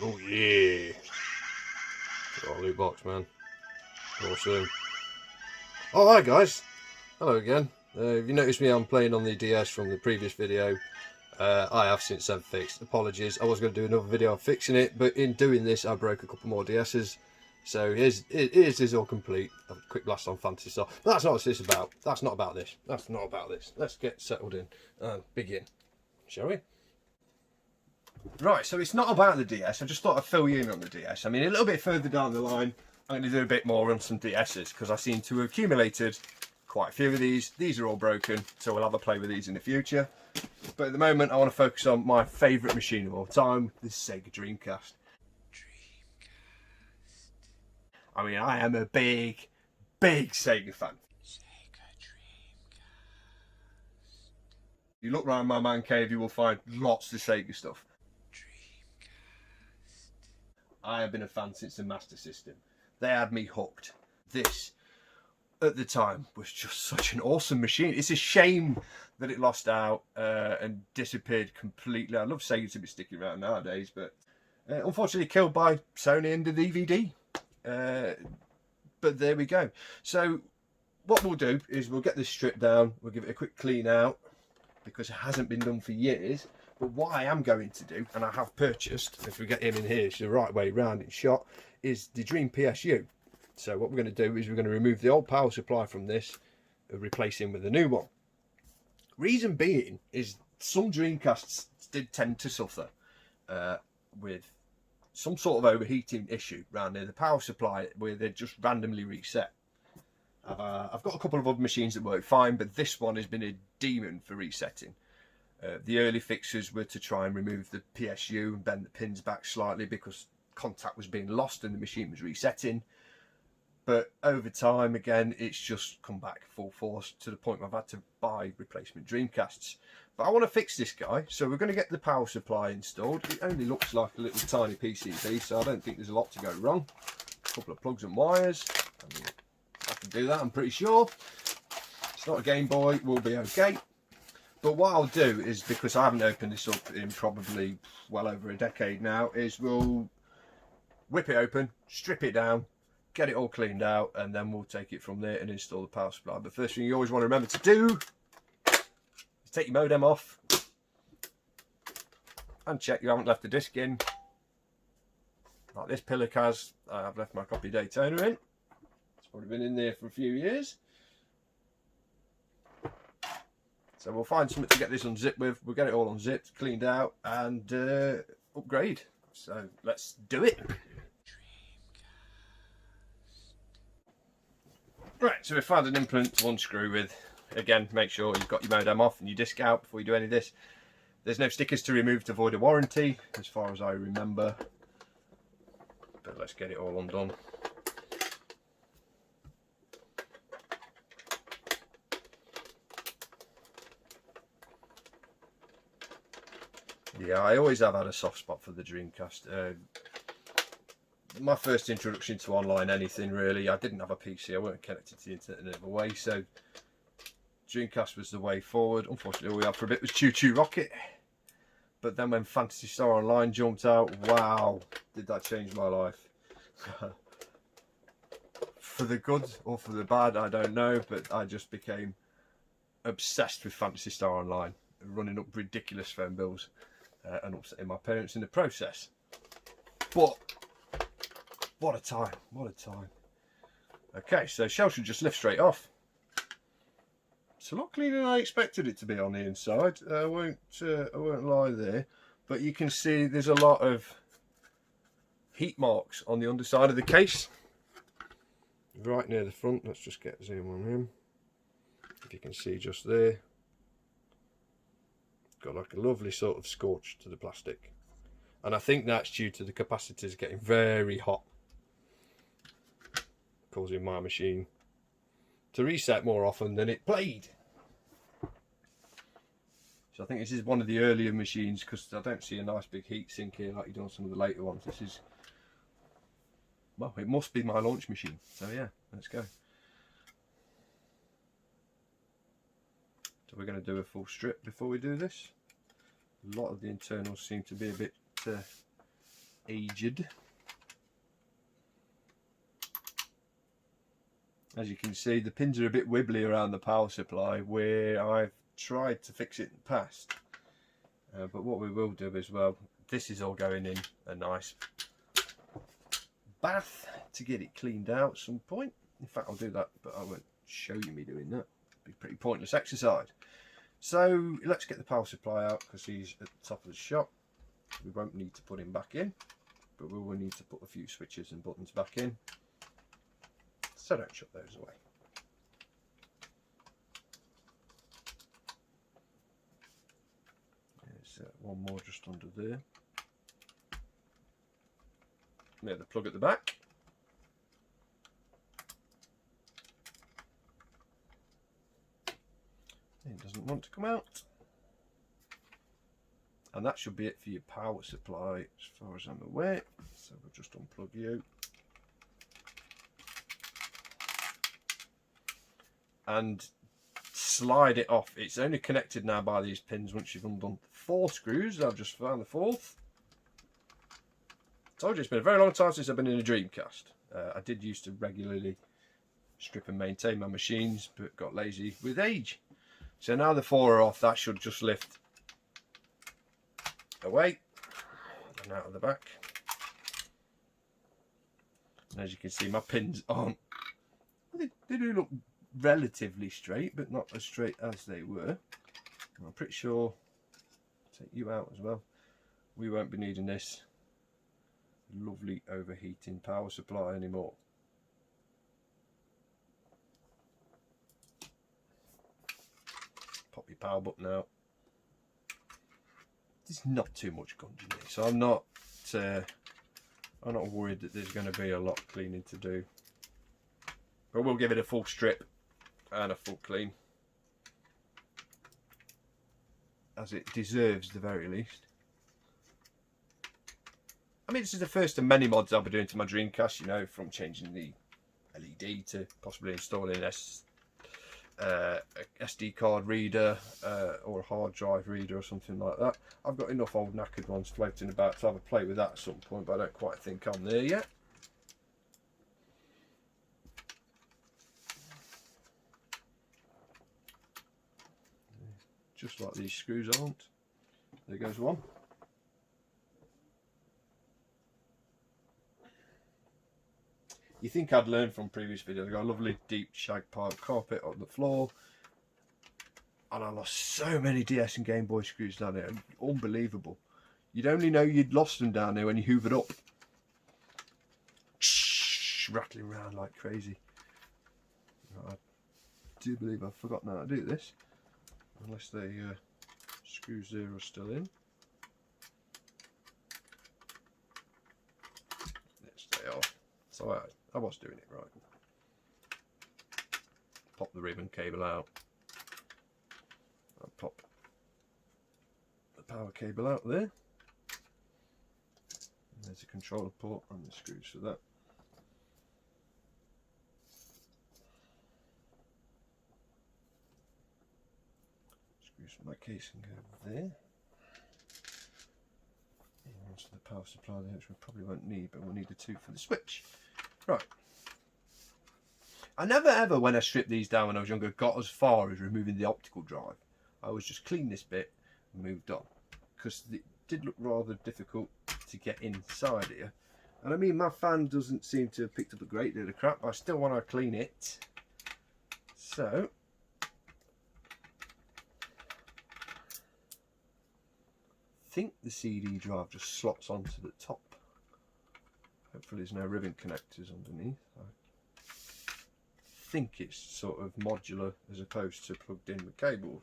Oh yeah. Got a loot box, man. Awesome. Oh, hi guys. Hello again. If you noticed me, I'm playing on the DS from the previous video. I have since then fixed. Apologies. I was going to do another video on fixing it, but in doing this, I broke a couple more DSs. So here's this all complete. A quick blast on Fantasy Star. But that's not what this is about. That's not about this. That's not about this. Let's get settled in and begin, shall we? Right, so it's not about the DS. I just thought I'd fill you in on the DS. I mean, a little bit further down the line, I'm going to do a bit more on some DSs because I seem to have accumulated quite a few of these. These are all broken, so we'll have a play with these in the future. But at the moment, I want to focus on my favourite machine of all time, the Sega Dreamcast. I mean, I am a big Sega fan. You look around my man cave, you will find lots of Sega stuff. I have been a fan since the Master System. They had me hooked. This, at the time, was just such an awesome machine. It's a shame that it lost out and disappeared completely. I'd love Sega to be sticking around nowadays, but unfortunately killed by Sony and the DVD. But there we go. So what we'll do is we'll get this stripped down. We'll give it a quick clean out because it hasn't been done for years. But what I am going to do, and I have purchased, if we get him in here, it's the right way round in shot, is the DreamPSU. So what we're going to do is we're going to remove the old power supply from this and replace him with a new one. Reason being is some Dreamcasts did tend to suffer with some sort of overheating issue around near the power supply where they just randomly reset. I've got a couple of other machines that work fine, but this one has been a demon for resetting. The early fixes were to try and remove the PSU and bend the pins back slightly because contact was being lost and the machine was resetting. But over time, again, it's just come back full force to the point where I've had to buy replacement Dreamcasts. But I want to fix this guy, so we're going to get the power supply installed. It only looks like a little tiny PCB, so I don't think there's a lot to go wrong. A couple of plugs and wires. I mean, I can do that, I'm pretty sure. It's not a Game Boy, we'll be okay. But what I'll do is, because I haven't opened this up in probably well over a decade now, is we'll whip it open, strip it down, get it all cleaned out, and then we'll take it from there and install the power supply. But first thing you always want to remember to do is take your modem off and check you haven't left the disc in. Like this Pillock has, I've left my copy Daytona in. It's probably been in there for a few years. So we'll find something to get this unzipped with. We'll get it all unzipped, cleaned out, and upgrade. So let's do it. Right, so we found an implement to unscrew with. Again, make sure you've got your modem off and your disc out before you do any of this. There's no stickers to remove to avoid a warranty, as far as I remember. But let's get it all undone. Yeah, I always have had a soft spot for the Dreamcast. My first introduction to online anything, really, I didn't have a PC, I weren't connected to the internet in any other way, so Dreamcast was the way forward. Unfortunately, all we had for a bit was Choo Choo Rocket. But then when Fantasy Star Online jumped out, wow, did that change my life. For the good or for the bad, I don't know, but I just became obsessed with Fantasy Star Online, running up ridiculous phone bills and upsetting my parents in the process. But what a time, what a time. Okay, so shell should just lift straight off. It's a lot cleaner than I expected it to be on the inside. I won't lie there, but you can see there's a lot of heat marks on the underside of the case, right near the front. Let's just get zoom on him. If you can see just there, got like a lovely sort of scorch to the plastic, and I think that's due to the capacitors getting very hot, causing my machine to reset more often than it played. So I think this is one of the earlier machines, because I don't see a nice big heat sink here like you do on some of the later ones. This is, well, it must be my launch machine. So yeah, let's go. So we're going to do a full strip before we do this. A lot of the internals seem to be a bit aged. As you can see, the pins are a bit wibbly around the power supply where I've tried to fix it in the past. But what we will do as well, this is all going in a nice bath to get it cleaned out at some point. In fact, I'll do that, but I won't show you me doing that. It'd be pretty pointless exercise. So let's get the power supply out because he's at the top of the shop. We won't need to put him back in, but we will need to put a few switches and buttons back in. So don't shut those away. There's one more just under there. Near the plug at the back. It doesn't want to come out. And that should be it for your power supply as far as I'm aware. So we'll just unplug you. And slide it off. It's only connected now by these pins once you've undone 4 screws. I've just found the 4th. I told you it's been a very long time since I've been in a Dreamcast. I did used to regularly strip and maintain my machines, but got lazy with age. So now the 4 are off, that should just lift away and out of the back. And as you can see, my pins aren't, they do look relatively straight, but not as straight as they were. I'm pretty sure, take you out as well, we won't be needing this lovely overheating power supply anymore. Pop your power button out. There's not too much gunge in here, so I'm not worried that there's going to be a lot of cleaning to do. But we'll give it a full strip and a full clean, as it deserves, the very least. I mean, this is the first of many mods I'll be doing to my Dreamcast, you know, from changing the LED to possibly installing a SD card reader or a hard drive reader or something like that. I've got enough old knackered ones floating about to have a play with that at some point, but I don't quite think I'm there yet. Just like these screws aren't. There goes one. You think I'd learned from previous videos. I've got a lovely deep shag pile carpet on the floor, and I lost so many DS and Game Boy screws down there. Unbelievable. You'd only know you'd lost them down there when you hoovered up. Rattling around like crazy. I do believe I've forgotten how to do this, unless the screws there are still in. Yes, they are. So I was doing it right. Pop the ribbon cable out. I'll pop the power cable out there. And there's a controller port and the screws for that. Screws for my casing over there. And onto the power supply there, which we probably won't need, but we'll need the 2 for the switch. Right. I never ever, when I stripped these down when I was younger, got as far as removing the optical drive. I always just cleaned this bit and moved on, because it did look rather difficult to get inside here. And I mean, my fan doesn't seem to have picked up a great deal of crap, but I still want to clean it. So I think the CD drive just slots onto the top. Hopefully there's no ribbon connectors underneath. I think it's sort of modular as opposed to plugged in with cables.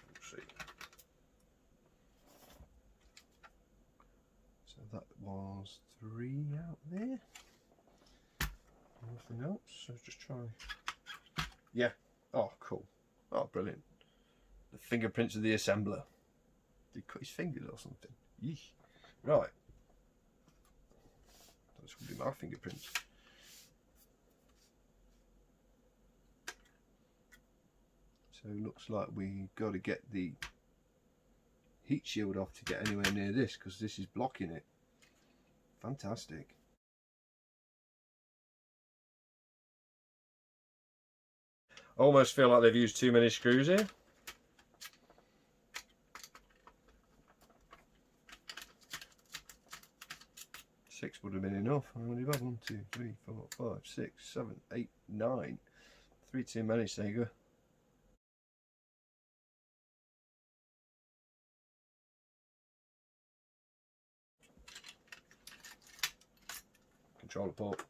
We'll see. So that was 3 out there. Nothing else, so just try. Yeah, oh cool. Oh brilliant. The fingerprints of the assembler. Did he cut his fingers or something? Yeesh. Right. This will be my fingerprints. So it looks like we got to get the heat shield off to get anywhere near this, because this is blocking it. Fantastic. Almost feel like they've used too many screws here. Six would have been enough. How many have I got? 1, 2, 3, 4, 5, 6, 7, 8, 9. 3 too many, Sega. Controller port.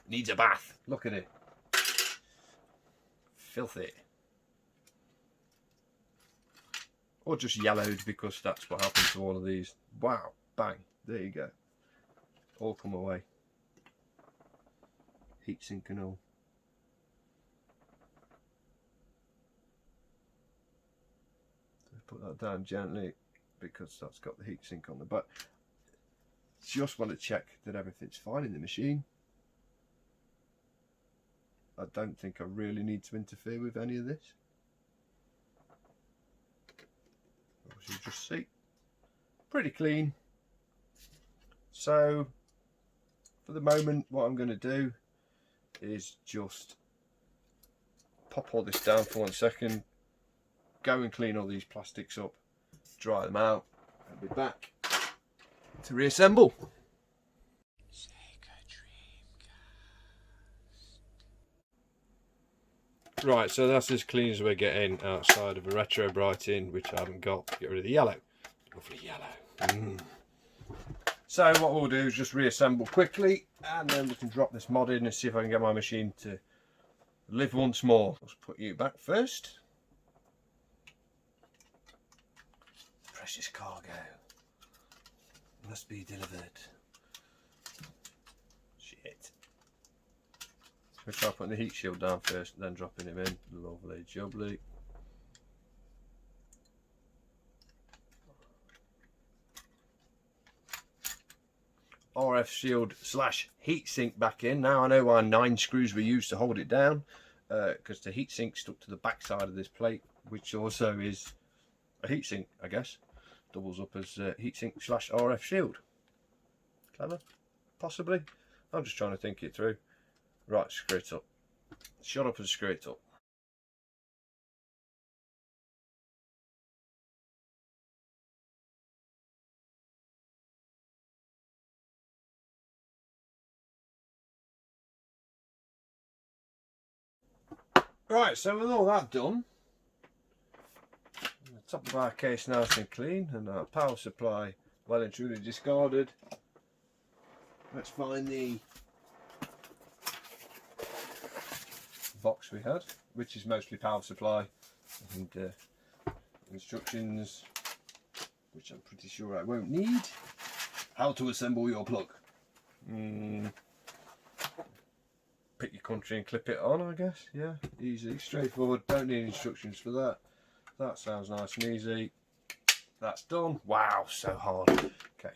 Needs a bath. Look at it. Filthy. Or just yellowed, because that's what happens to all of these. Wow. Bang. There you go. All come away. Heatsink and all. Put that down gently, because that's got the heatsink on the back. Just want to check that everything's fine in the machine. I don't think I really need to interfere with any of this. As you just see, pretty clean. So for the moment, what I'm going to do is just pop all this down for 1 second, go and clean all these plastics up, dry them out, and be back to reassemble. Sega Dreamcast. Right, so that's as clean as we're getting outside of a retro brighting, which I haven't got. Get rid of the yellow. Lovely yellow. So what we'll do is just reassemble quickly, and then we can drop this mod in and see if I can get my machine to live once more. Let's put you back first. Precious cargo must be delivered. Shit. We'll try putting the heat shield down first, then dropping him in. Lovely jubbly. RF shield / heatsink back in. Now I know why 9 screws were used to hold it down, because the heatsink stuck to the back side of this plate, which also is a heatsink, I guess. Doubles up as heatsink / RF shield. Clever? Possibly? I'm just trying to think it through. Right, screw it up. Shut up and screw it up. Right, so with all that done, the top of our case nice and clean, and our power supply well and truly discarded. Let's find the box we had, which is mostly power supply and instructions, which I'm pretty sure I won't need. How to assemble your plug. Pick your country and clip it on, I guess. Yeah, easy, straightforward. Don't need instructions for that. That sounds nice and easy. That's done. Wow, so hard. Okay.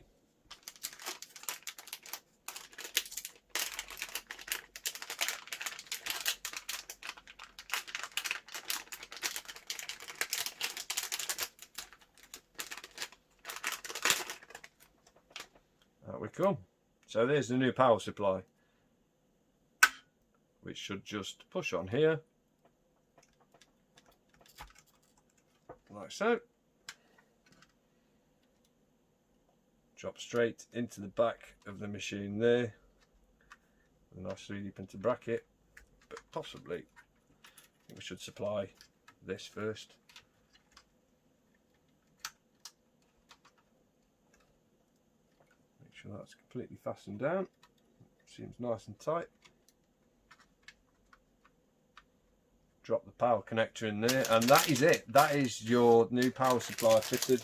Out we come. So there's the new power supply, which should just push on here, like so. Drop straight into the back of the machine there. A nice 3D printed bracket, but possibly I think we should supply this first. Make sure that's completely fastened down. Seems nice and tight. Drop the power connector in there, and that is it. That is your new power supply fitted.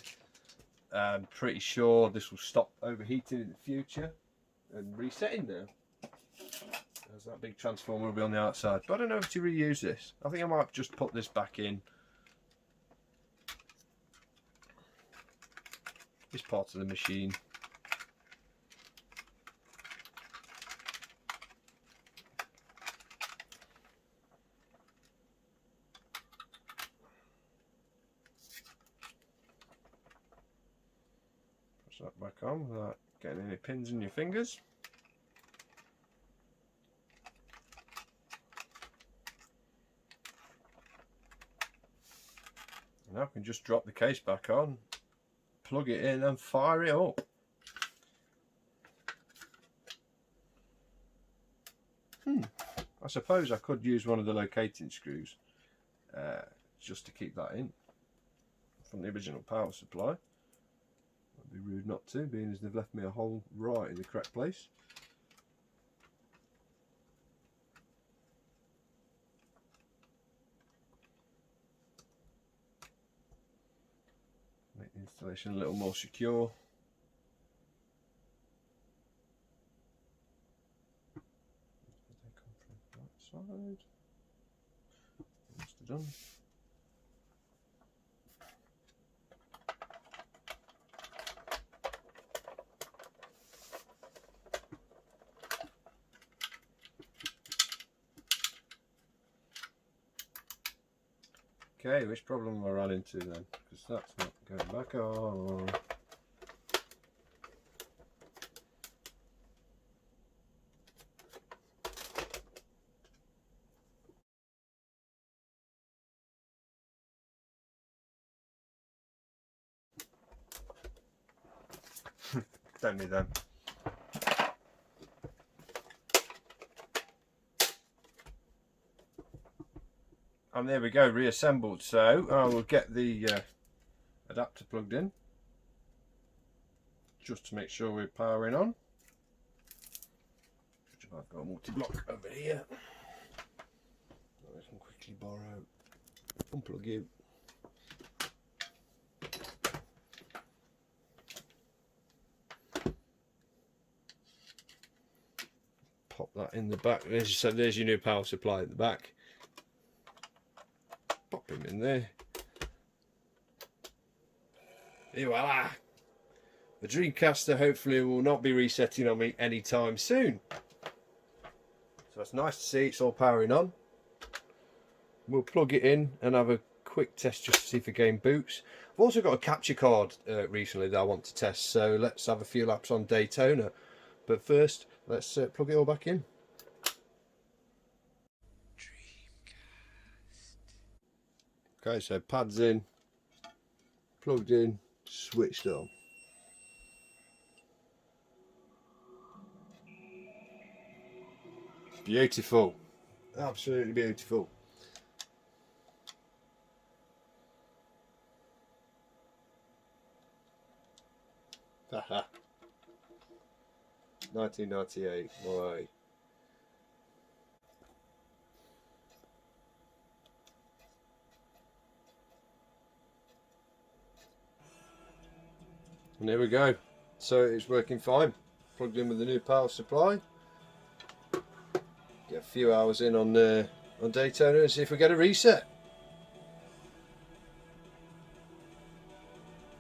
I'm pretty sure this will stop overheating in the future and resetting now. There's that big transformer will be on the outside, but I don't know if to reuse this. I think I might just put this back in. This part of the machine. That back on with that Getting any pins in your fingers? Now I can just drop the case back on, plug it in and fire it up. I suppose I could use one of the locating screws just to keep that in from the original power supply. It'd be rude not to, being as they've left me a hole right in the correct place. Make the installation a little more secure. Side. Almost done. Okay, which problem have I run into then? Because that's not going back on. Don't need them. And there we go, reassembled. So I will get the adapter plugged in just to make sure we're powering on. I've got a multi-block over here. I can quickly borrow, unplug you. Pop that in the back. There's your new power supply at the back. Pop him in there. Et voila! The Dreamcaster hopefully will not be resetting on me anytime soon. So it's nice to see it's all powering on. We'll plug it in and have a quick test just to see if the game boots. I've also got a capture card recently that I want to test, so let's have a few laps on Daytona. But first, let's plug it all back in. Okay, so pads in, plugged in, switched on. Beautiful, absolutely beautiful. Haha. 1998, why? And there we go. So it's working fine. Plugged in with the new power supply. Get a few hours in on Daytona and see if we get a reset.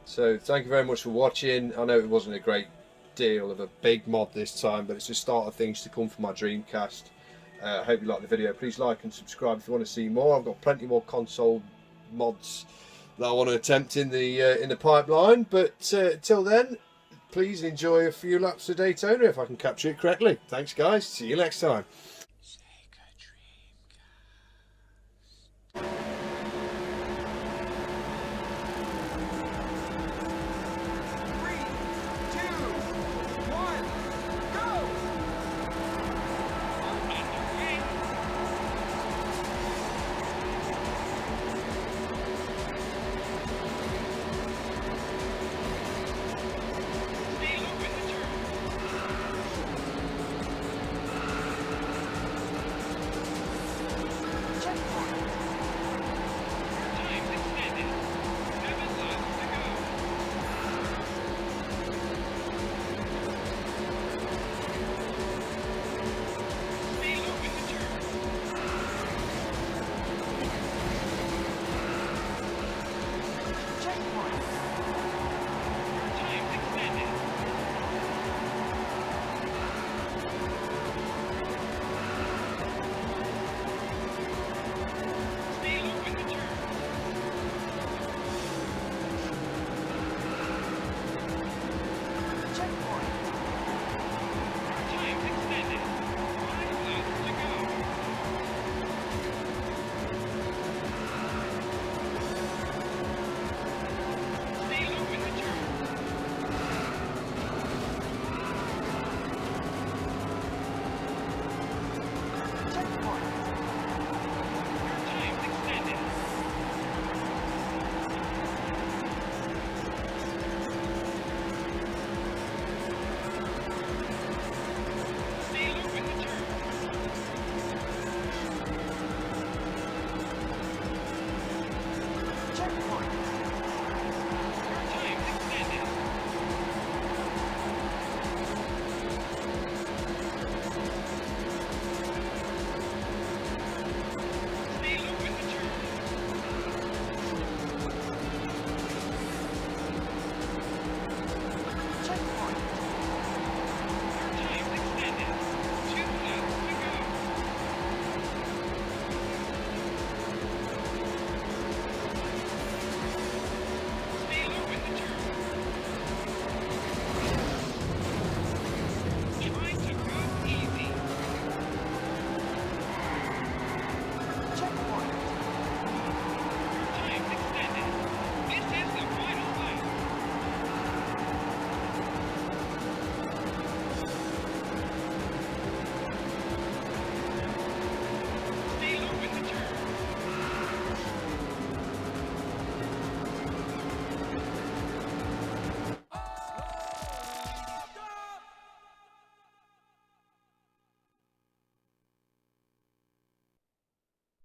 So thank you very much for watching. I know it wasn't a great deal of a big mod this time, but it's the start of things to come for my Dreamcast. I hope you liked the video. Please like and subscribe if you want to see more. I've got plenty more console mods that I want to attempt in the pipeline, but till then, please enjoy a few laps of Daytona if I can capture it correctly. Thanks guys, see you next time.